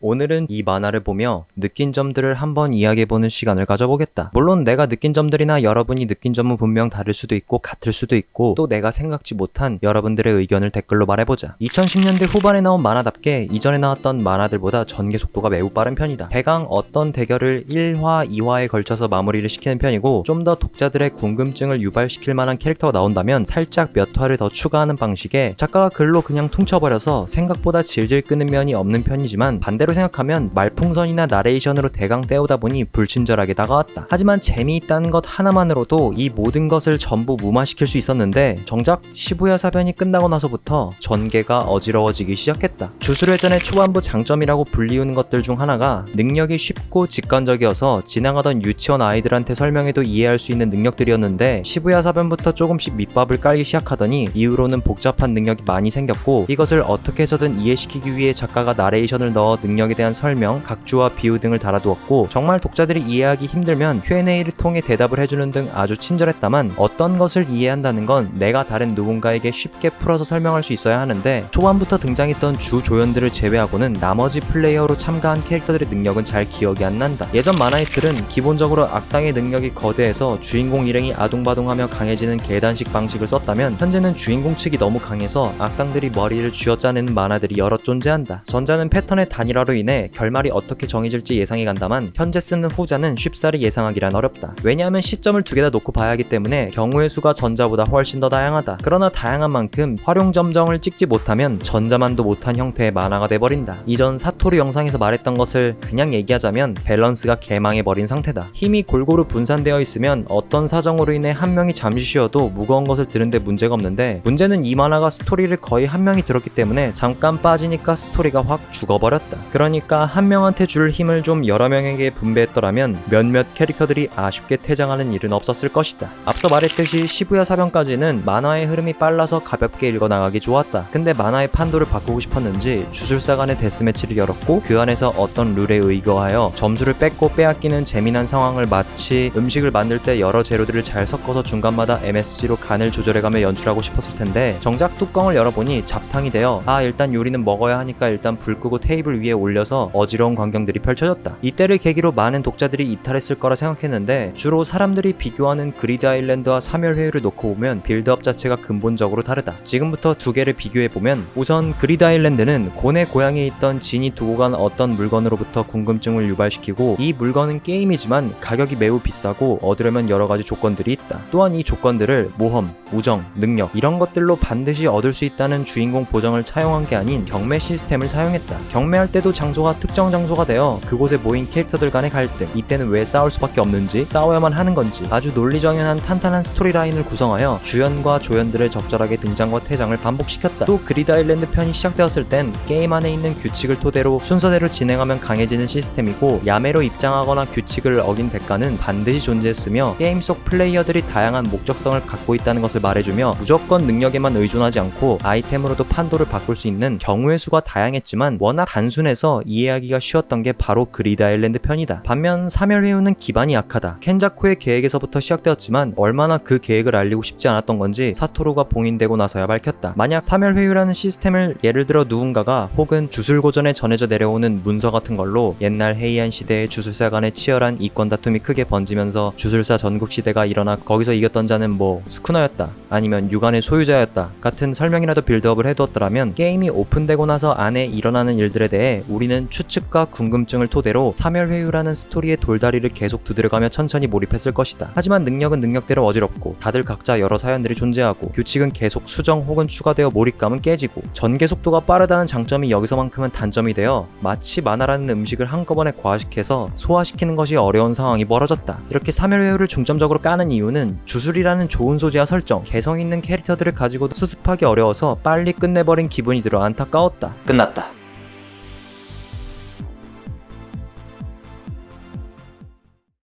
오늘은 이 만화를 보며 느낀 점들을 한번 이야기해보는 시간을 가져보겠다. 물론 내가 느낀 점들이나 여러분이 느낀 점은 분명 다를 수도 있고 같을 수도 있고 또 내가 생각지 못한 여러분들의 의견을 댓글로 말해보자. 2010년대 후반에 나온 만화답게 이전에 나왔던 만화들보다 전개 속도가 매우 빠른 편이다. 대강 어떤 대결을 1화, 2화에 걸쳐서 마무리를 시키는 편이고 좀 더 독자들의 궁금증을 유발시킬 만한 캐릭터가 나온다면 살짝 몇 화를 더 추가하는 방식에 작가가 글로 그냥 퉁쳐버려서 생각보다 질질 끄는 면이 없는 편이지만 반대로 생각하면 말풍선이나 나레이션으로 대강 때우다 보니 불친절하게 다가왔다. 하지만 재미있다는 것 하나만으로도 이 모든 것을 전부 무마시킬 수 있었는데 정작 시부야 사변이 끝나고 나서부터 전개가 어지러워지기 시작했다. 주술회전의 초반부 장점이라고 불리우는 것들 중 하나가 능력이 쉽고 직관적이어서 지나가던 유치원 아이들한테 설명해도 이해할 수 있는 능력들이었는데 시부야 사변부터 조금씩 밑밥을 깔기 시작하더니 이후로는 복잡한 능력이 많이 생겼고 이것을 어떻게 해서든 이해시키기 위해 작가가 나레이션을 넣어 능력에 대한 설명, 각주와 비유 등을 달아두었고 정말 독자들이 이해하기 힘들면 Q&A를 통해 대답을 해주는 등 아주 친절했다만 어떤 것을 이해한다는 건 내가 다른 누군가에게 쉽게 풀어서 설명할 수 있어야 하는데 초반부터 등장했던 주 조연들을 제외하고는 나머지 플레이어로 참가한 캐릭터들의 능력은 잘 기억이 안 난다. 예전 만화의 틀은 기본적으로 악당의 능력이 거대해서 주인공 일행이 아둥바둥하며 강해지는 계단식 방식을 썼다면 현재는 주인공 측이 너무 강해서 악당들이 머리를 쥐어짜내는 만화들이 여러 존재한다. 전자는 패턴의 단일화로 인해 결말이 어떻게 정해질지 예상이 간다만 현재 쓰는 후자는 쉽사리 예상하기란 어렵다. 왜냐하면 시점을 두 개 다 놓고 봐야 하기 때문에 경우의 수가 전자보다 훨씬 더 다양하다. 그러나 다양한 만큼 활용 점정을 찍지 못하면 전자만도 못한 형태의 만화가 돼버린다. 이전 사토루 영상에서 말했던 것을 그냥 얘기하자면 밸런스가 개망해버린 상태다. 힘이 골고루 분산되어 있으면 어떤 사정으로 인해 한 명이 잠시 쉬어도 무거운 것을 드는데 문제가 없는데 문제는 이 만화가 스토리를 거의 한 명이 들었기 때문에 잠깐 빠지니까 스토리가 확 죽어버렸다. 그러니까 한 명한테 줄 힘을 좀 여러 명에게 분배했더라면 몇몇 캐릭터들이 아쉽게 퇴장하는 일은 없었을 것이다. 앞서 말했듯이 시부야 사변까지는 만화의 흐름이 빨라서 가볍게 읽어나가기 좋았다. 근데 만화의 판도를 바꾸고 싶었는지 주술사 간의 데스매치를 열었고 그 안에서 어떤 룰에 의거하여 점수를 뺏고 빼앗기는 재미난 상황을 마치 음식을 만들 때 여러 재료들을 잘 섞어서 중간마다 MSG로 간을 조절해가며 연출하고 싶었을 텐데 정작 뚜껑을 열어보니 잡탕이 되어 일단 요리는 먹어야 하니까 일단 불 끄고 테이블 위에 올려서 어지러운 광경들이 펼쳐졌다. 이때를 계기로 많은 독자들이 이탈했을 거라 생각했는데 주로 사람들이 비교하는 그리드 아일랜드와 사멸회유를 놓고 보면 빌드업 자체가 근본적으로 다르다. 지금부터 두 개를 비교해보면 우선 그리드 아일랜드는 곤의 고향에 있던 진이 두고 간 어떤 물건으로부터 궁금증을 유발시키고 이 물건은 게임이지만 가격이 매우 비싸고 얻으려면 여러가지 조건들이 있다. 또한 이 조건들을 모험, 우정, 능력 이런 것들로 반드시 얻을 수 있다는 주인공 보정을 차용한 게 아닌 경매 시스템을 사용했다. 경매할 때도 장소가 특정 장소가 되어 그곳에 모인 캐릭터들 간의 갈등, 이때는 왜 싸울 수밖에 없는지, 싸워야만 하는 건지 아주 논리정연한 탄탄한 스토리라인을 구성하여 주연과 조연들의 적절하게 등장과 퇴장을 반복시켰다. 또 그리드 아일랜드 편이 시작되었을 땐 게임 안에 있는 규칙을 토대로 순서대로 진행하면 강해지는 시스템이고 야매로 입장하거나 규칙을 어긴 대가는 반드시 존재했으며 게임 속 플레이어들이 다양한 목적성을 갖고 있다는 것을 말해주며 무조건 능력에만 의존하지 않고 아이템으로도 판도를 바꿀 수 있는 경우의 수가 다양했지만 워낙 단순해서 이해하기가 쉬웠던 게 바로 그리드 아일랜드 편이다. 반면 사멸회유는 기반이 약하다. 켄자쿠의 계획에서부터 시작되었지만 얼마나 그 계획을 알리고 싶지 않았던 건지 사토루가 봉인되고 나서야 밝혔다. 만약 사멸회유라는 시스템을 예를 들어 누군가가 혹은 주술고전에 전해져 내려오는 문서 같은 걸로 옛날 헤이안 시대의 주술사 간의 치열한 이권 다툼이 크게 번지면서 주술사 전국시대가 일어나 거기서 이겼던 자는 스쿠너였다 아니면 유관의 소유자였다 같은 설명이라도 빌드업을 해두었더라면 게임이 오픈되고 나서 안에 일어나는 일들에 대해 우리는 추측과 궁금증을 토대로 사멸회유라는 스토리의 돌다리를 계속 두드려가며 천천히 몰입했을 것이다. 하지만 능력은 능력대로 어지럽고 다들 각자 여러 사연들이 존재하고 규칙은 계속 수정 혹은 추가되어 몰입감은 깨지고 전개 속도가 빠르다는 장점이 여기서만큼은 단점이 되어 마치 만화라는 음식을 한꺼번에 과식해서 소화시키는 것이 어려운 상황이 벌어졌다. 이렇게 사멸회유를 중점적으로 까는 이유는 주술이라는 좋은 소재와 설정, 개성 있는 캐릭터들을 가지고도 수습하기 어려워서 빨리 끝내버린 기분이 들어 안타까웠다. 끝났다.